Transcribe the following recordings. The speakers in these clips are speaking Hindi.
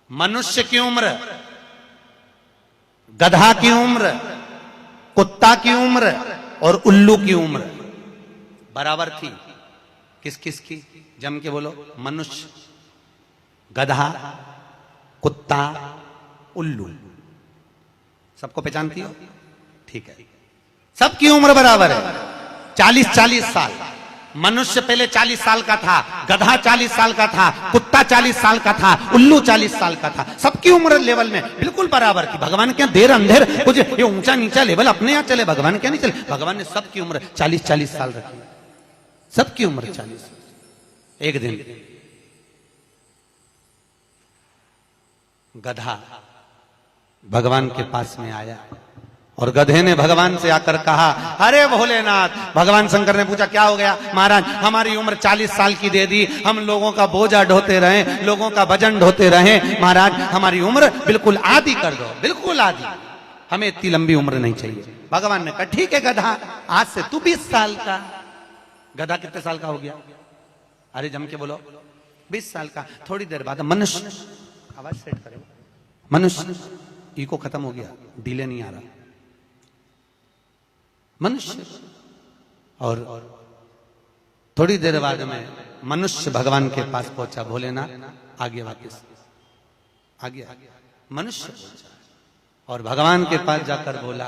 मनुष्य की उम्र, गधा की उम्र, कुत्ता की उम्र और उल्लू की उम्र बराबर थी। किस किस की? जम के बोलो। मनुष्य, गधा, कुत्ता, उल्लू। सबको पहचानती हो? ठीक है, सबकी उम्र बराबर है, 40-40 साल। मनुष्य पहले 40 साल का था, गधा 40 साल का था, कुत्ता 40 साल का था, उल्लू 40 साल का था। सबकी उम्र लेवल में बिल्कुल बराबर थी। भगवान क्या देर अंधेर कुछ ये ऊंचा नीचा लेवल अपने यहां चले, भगवान क्या नहीं चले। भगवान ने सबकी उम्र 40-40 साल रखी, सबकी उम्र 40। एक दिन गधा भगवान के पास में आया और गधे ने भगवान से आकर कहा, अरे भोलेनाथ। भगवान शंकर ने पूछा, क्या हो गया? महाराज, हमारी उम्र 40 साल की दे दी, हम लोगों का बोझा ढोते रहे, लोगों का वजन ढोते रहे, महाराज हमारी उम्र बिल्कुल आधी कर दो, बिल्कुल आधी, हमें इतनी लंबी उम्र नहीं चाहिए। भगवान ने कहा, ठीक है गधा, आज से तू 20 साल का। गधा कितने साल का हो गया? अरे जम के बोलो, 20 साल का। थोड़ी देर बाद मनुष्य, आवाज सेट करो, मनुष्य इको खत्म हो गया, डिले नहीं आ रहा, मनुष्य। और थोड़ी देर बाद में मनुष्य भगवान के पास पहुंचा, भोलेनाथ आगे वापस आ गया। मनुष्य और भगवान के पास जाकर बोला,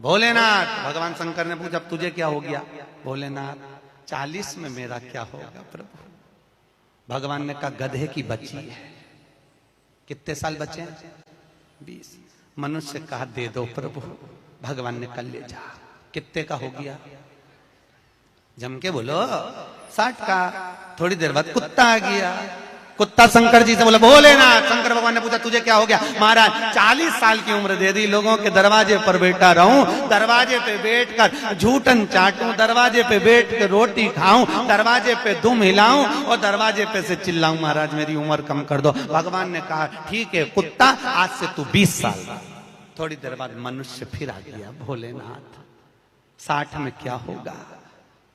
भोलेनाथ। भगवान शंकर ने पूछा, तुझे क्या हो गया? भोलेनाथ 40 में मेरा क्या होगा प्रभु? भगवान ने कहा, गधे की बच्ची है। कितने साल बचे हैं? 20। मनुष्य कहा, दे दो प्रभु। भगवान ने कल ले जा। कितने का हो गया? जम के बोलो, 60 का। थोड़ी देर बाद कुत्ता आ गया। कुत्ता शंकर जी से बोला, भोलेनाथ। शंकर भगवान ने पूछा, तुझे क्या हो गया? महाराज 40 साल की उम्र दे दी, लोगों के दरवाजे पर बैठा रहूं, दरवाजे पे बैठकर झूठन चाटूं, दरवाजे पे बैठ कर रोटी खाऊं, दरवाजे पे दुम हिलाऊं और दरवाजे पे से चिल्लाऊं, महाराज मेरी उम्र कम कर दो। भगवान ने कहा, ठीक है कुत्ता, आज से तू 20 साल का। थोड़ी देर बाद मनुष्य फिर आ गया, भोलेनाथ 60 में क्या होगा?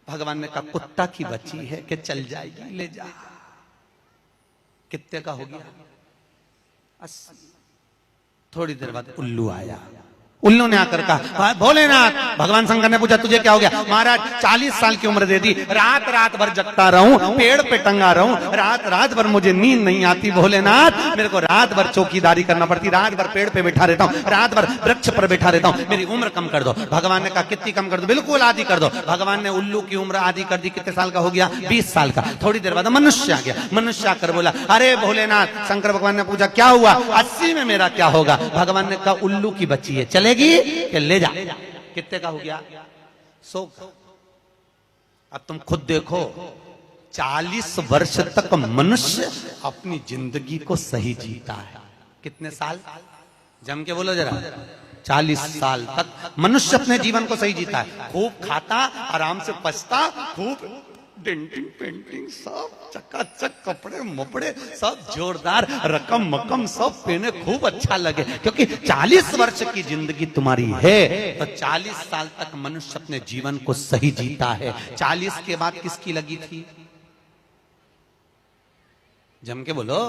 भगवान ने कहा, कुत्ता की बच्ची है कि चल जाएगी, ले जा। कितने का हो गया? 80। थोड़ी देर बाद उल्लू आया। उल्लू ने आकर कहा, भोलेनाथ। भगवान शंकर ने पूछा, तुझे क्या हो गया? महाराज 40 साल की उम्र दे दी, रात रात भर जगता रहूं, पेड़ पे टंगा रहूं, रात रात भर मुझे नींद नहीं आती भोलेनाथ, मेरे को रात भर चौकीदारी करना पड़ती, रात भर पेड़ पे बैठा रहता हूं, रात भर वृक्ष पर बैठा रहता हूं, मेरी उम्र कम कर दो। भगवान ने कहा, कितनी कम कर दो? बिल्कुल आधी कर दो। भगवान ने उल्लू की उम्र आधी कर दी। कितने साल का हो गया? 20 साल का। थोड़ी देर बाद मनुष्य आ गया। मनुष्य आकर बोला, अरे भोलेनाथ। शंकर भगवान ने पूछा, क्या हुआ? 80 में मेरा क्या होगा? भगवान ने कहा, उल्लू की बच्ची है, चलेगी कि ले जा। कितने का हो गया? 100। अब तुम खुद देखो, 40 वर्ष तक मनुष्य अपनी जिंदगी को सही जीता है। कितने साल? जम के बोलो जरा। 40 साल तक मनुष्य अपने जीवन को सही जीता है। खूब खाता, आराम से पछता, खूब डेंटिंग पेंटिंग, सब चकाचक, कपड़े मपड़े सब जोरदार, रकम मकम सब पहने, खूब अच्छा लगे, क्योंकि 40 वर्ष की जिंदगी तुम्हारी है तो 40 साल तक मनुष्य अपने जीवन को सही जीता है। 40 के बाद किसकी लगी थी? जम के बोलो,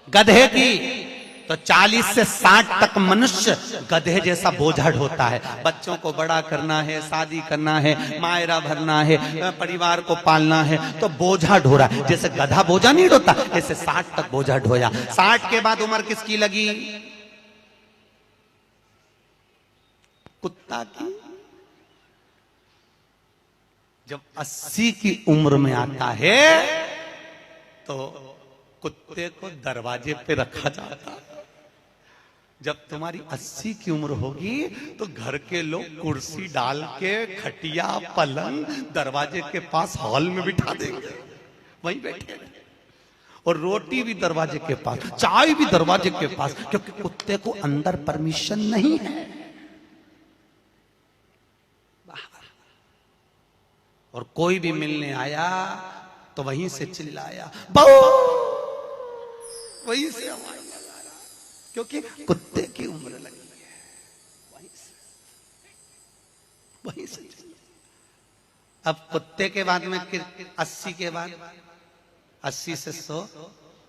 गधे की। तो 40 से 60 तक मनुष्य गधे जैसा बोझा ढोता है। बच्चों को बड़ा करना है, शादी करना है, मायरा भरना है, परिवार को पालना है, तो बोझा ढो रहा है। जैसे गधा बोझा नहीं ढोता, ऐसे 60 तक बोझा ढोया। 60 के बाद उम्र किसकी लगी? कुत्ता की। जब 80 की उम्र में आता है तो कुत्ते को दरवाजे पे रखा जाता। जब तुम्हारी 80 की उम्र होगी तो घर के लोग कुर्सी डाल के, खटिया पलंग दरवाजे के पास हॉल में बिठा देंगे, वहीं बैठे, और रोटी भी दरवाजे के पास, चाय भी दरवाजे के पास, क्योंकि कुत्ते को अंदर परमिशन नहीं है। और कोई भी मिलने आया तो वहीं से चिल्लाया, बहु, वहीं से आवाज लगा रहा, क्योंकि कुत्ते की उम्र लगी है। वहीं से अब कुत्ते के बाद में 80 के बाद 80 से 100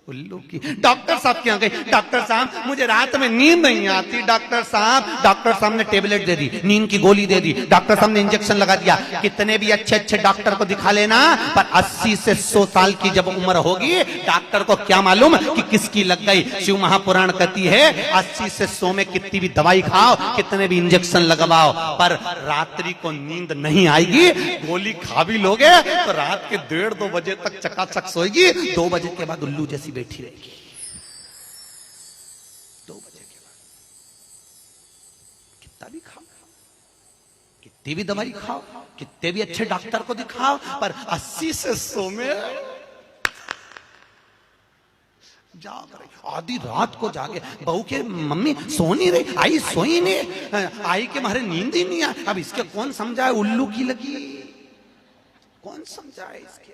उल्लू की। डॉक्टर साहब क्या गई, डॉक्टर साहब मुझे रात में नींद नहीं आती, डॉक्टर साहब ने टेबलेट दे दी, नींद की गोली दे दी, डॉक्टर साहब ने इंजेक्शन लगा दिया। कितने भी अच्छे अच्छे डॉक्टर को दिखा लेना, पर 80 से 100 साल की जब उम्र होगी, डॉक्टर को क्या मालूम कि किसकी लग गई। शिव महापुराण कहती है 80 से 100 में कितनी भी दवाई खाओ, कितने भी इंजेक्शन लगवाओ, पर रात्रि को नींद नहीं आएगी। गोली खा भी लोगे तो रात के 1:30-2 बजे तक चकाचक सोएगी, 2 बजे के बाद उल्लू जैसी बैठी रहेगी। 2 बजे के बाद कितना भी खाओ, कितनी भी दवाई खाओ, कितने भी अच्छे डॉक्टर को दिखाओ, पर 80 से 100 में जाग रही। आधी रात को जागे, बहू के मम्मी सो नहीं रही, आई सोई नहीं, आई के मारे नींद ही नहीं आई। अब इसके कौन समझाए, उल्लू की लगी, कौन समझाए इसके।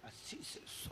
80 से 100